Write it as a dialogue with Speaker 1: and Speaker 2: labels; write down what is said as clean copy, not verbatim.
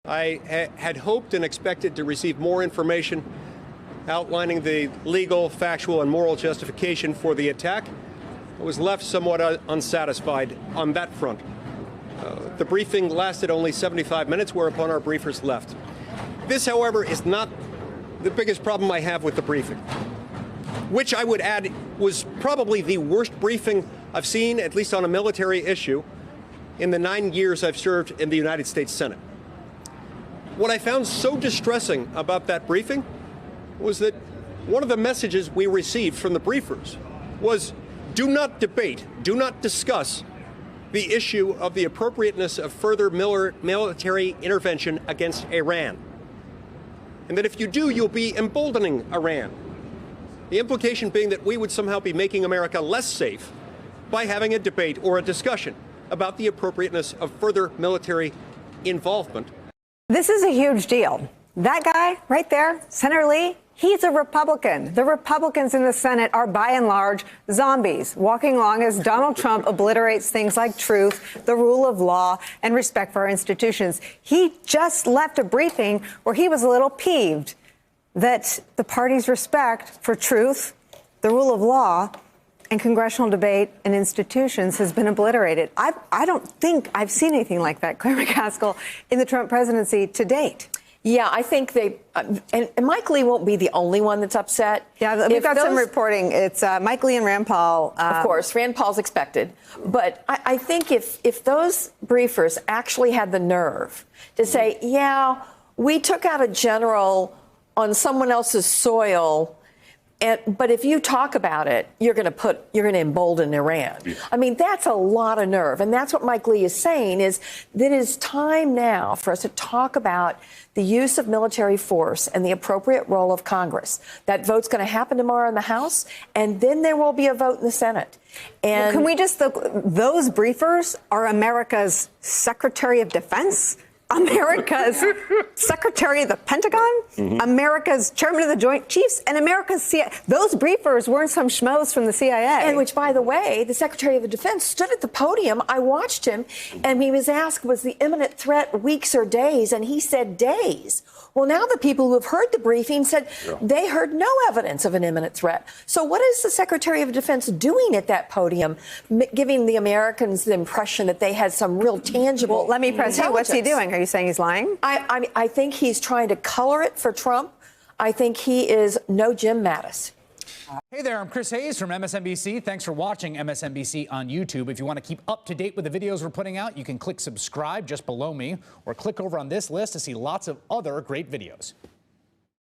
Speaker 1: I had hoped and expected to receive more information outlining the legal, factual, and moral justification for the attack. I was left somewhat unsatisfied on that front. The briefing lasted only 75 minutes, whereupon our briefers left. This, however, is not the biggest problem I have with the briefing, which I would add was probably the worst briefing I've seen, at least on a military issue, in the 9 years I've served in the United States Senate. What I found so distressing about that briefing was that one of the messages we received from the briefers was, do not debate, do not discuss the issue of the appropriateness of further military intervention against Iran. And that if you do, you'll be emboldening Iran. The implication being that we would somehow be making America less safe by having a debate or a discussion about the appropriateness of further military involvement.
Speaker 2: This is a huge deal. That guy right there, Senator Lee, he's a Republican. The Republicans in the Senate are, by and large, zombies, walking along as Donald Trump obliterates things like truth, the rule of law, and respect for our institutions. He just left a briefing where he was a little peeved that the party's respect for truth, the rule of law, and congressional debate and institutions has been obliterated. I don't think I've seen anything like that, Claire McCaskill, in the Trump presidency to date.
Speaker 3: Yeah, I think they and Mike Lee won't be the only one that's upset.
Speaker 2: Yeah, we've got some reporting. It's Mike Lee and Rand Paul.
Speaker 3: Of course, Rand Paul's expected. But I think if those briefers actually had the nerve to say, yeah, we took out a general on someone else's soil, but if you talk about it, you're going to embolden Iran. Yeah. I mean, that's a lot of nerve. And that's what Mike Lee is saying, is that it is time now for us to talk about the use of military force and the appropriate role of Congress. That vote's going to happen tomorrow in the House, and then there will be a vote in the Senate. And
Speaker 2: well, can we just those briefers are America's Secretary of Defense, America's Secretary of the Pentagon, America's Chairman of the Joint Chiefs, and America's CIA. Those briefers weren't some schmoes from the CIA.
Speaker 3: And which, by the way, the Secretary of the Defense stood at the podium. I watched him, and he was asked, was the imminent threat weeks or days? And he said days. Well, now the people who have heard the briefing said they heard no evidence of an imminent threat. So what is the Secretary of Defense doing at that podium, giving the Americans the impression that they had some real tangible
Speaker 2: Well, let me press you. What's he doing? Are you saying he's lying?
Speaker 3: I think he's trying to color it for Trump. I think he is no Jim Mattis.
Speaker 4: Hey there, I'm Chris Hayes from MSNBC. Thanks for watching MSNBC on YouTube. If you want to keep up to date with the videos we're putting out, you can click subscribe just below me or click over on this list to see lots of other great videos.